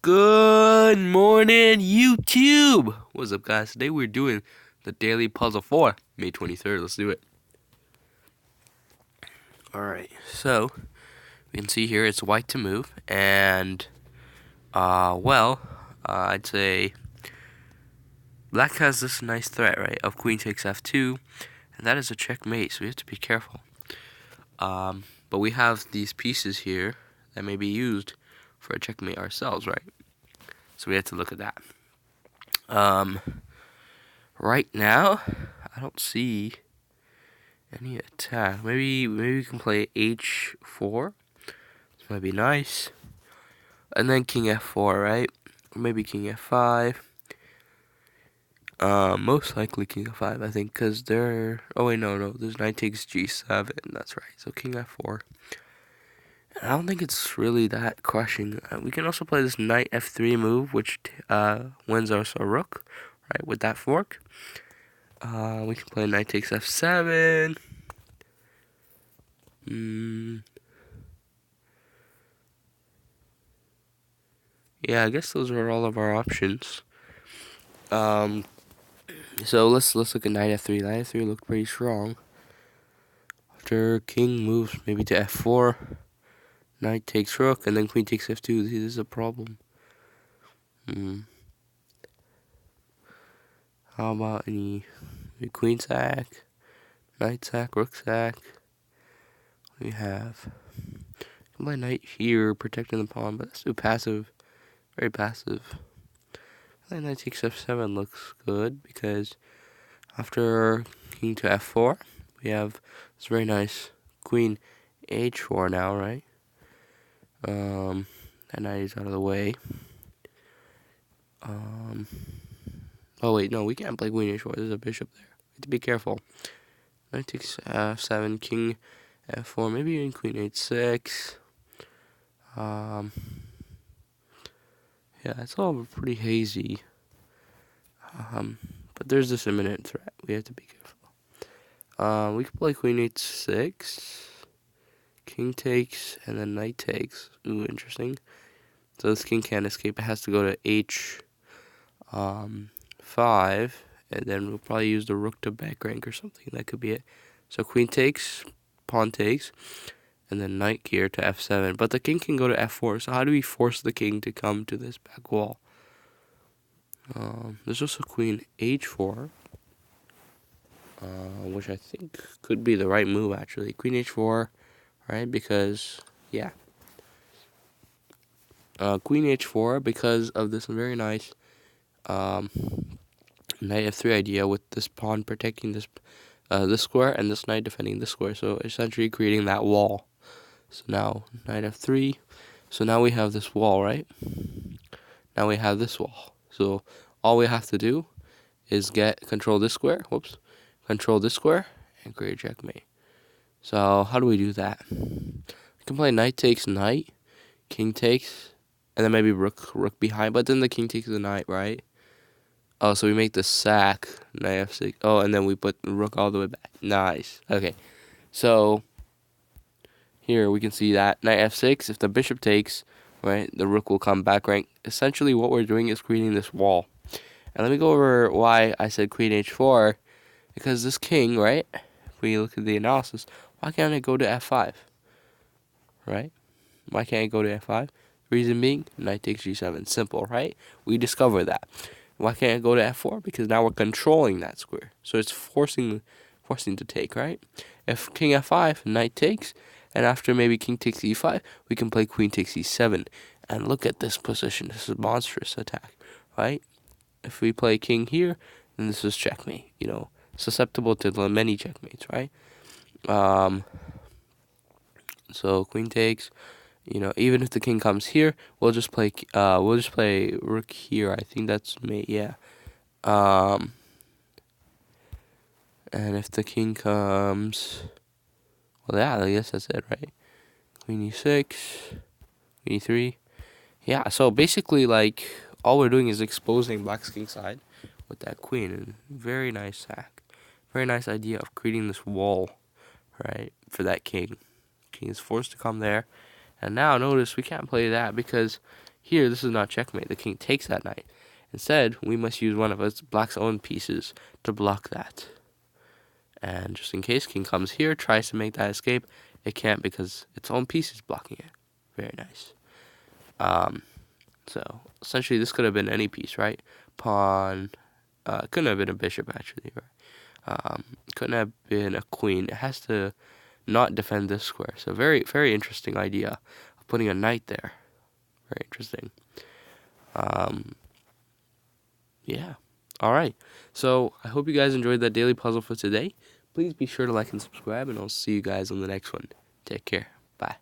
Good morning, YouTube! What's up, guys? Today we're doing the Daily Puzzle for May 23rd. Let's do it. Alright, so we can see here it's white to move, and, I'd say black has this nice threat, right, of queen takes f2, and that is a checkmate, so we have to be careful. But we have these pieces here that may be used for a checkmate ourselves, right? So we have to look at that. Right now, I don't see any attack. Maybe we can play h4. This might be nice. And then king f4, right? Or maybe king f5. Most likely king f5, I think, because they're... Oh, wait, no. There's knight takes g7. That's right. So king f4. And I don't think it's really that crushing. We can also play this knight f3 move, which wins us a rook, right, with that fork. We can play knight takes f7. Yeah, I guess those are all of our options. So let's look at knight f3. Knight f3 looked pretty strong. After king moves maybe to f4, knight takes rook, and then queen takes f2. This is a problem. How about any queen sack, knight sack, rook sack? We have my knight here protecting the pawn, but that's too passive. Very passive. Knight takes f7 looks good because after king to f4, we have this very nice queen h4 now, right? That knight is out of the way. Oh wait, no, we can't play queen h4. There's a bishop there. We have to be careful. Knight takes f7, king f4, maybe even queen h6. Yeah, it's all pretty hazy. But there's this imminent threat. We have to be careful. We can play queen h6, king takes, and then knight takes. Ooh, interesting. So this king can't escape. It has to go to h5, and then we'll probably use the rook to back rank or something. That could be it. So queen takes, pawn takes, and then knight here to f7. But the king can go to f4. So how do we force the king to come to this back wall? There's also queen h4, which I think could be the right move, actually. Queen h4, right? Because, yeah. Queen h4 because of this very nice knight f3 idea with this pawn protecting this square and this knight defending this square. So essentially creating that wall. So now knight f3. So now we have this wall, right? Now we have this wall. So all we have to do is control this square. Whoops. Control this square and create checkmate. So how do we do that? We can play knight takes knight, king takes, and then maybe rook behind. But then the king takes the knight, right? Oh, so we make the sack, knight f6. Oh, and then we put the rook all the way back. Nice. Okay. So here we can see that knight f6. If the bishop takes, right, the rook will come back rank. Essentially, what we're doing is creating this wall. And let me go over why I said queen h4. Because this king, right, if we look at the analysis, why can't it go to f5? Right? Why can't it go to f5? Reason being, knight takes g7. Simple, right? We discovered that. Why can't it go to f4? Because now we're controlling that square. So it's forcing to take, right? If king f5, knight takes, and after maybe king takes e5, we can play queen takes e7. And look at this position. This is a monstrous attack, right? If we play king here, then this is checkmate, you know. Susceptible to the many checkmates, right? So queen takes, you know, even if the king comes here, we'll just play rook here. I think that's mate, yeah. And if the king comes, well, yeah, I guess that's it, right? Queen e6, queen e3. Yeah, so basically, like, all we're doing is exposing black's king side with that queen. And very nice sack. Very nice idea of creating this wall, right, for that king. King is forced to come there. And now notice we can't play that because Here, this is not checkmate. The king takes that knight. Instead, we must use one of us black's own pieces to block that. And just in case, king comes here, tries to make that escape. It can't because its own piece is blocking it. Very nice. So essentially, this could have been any piece, right? Pawn. Couldn't have been a bishop, actually, right? Couldn't have been a queen. It has to not defend this square. So very, very interesting idea of putting a knight there. Very interesting. Yeah. All right. So I hope you guys enjoyed that daily puzzle for today. Please be sure to like and subscribe, and I'll see you guys on the next one. Take care. Bye.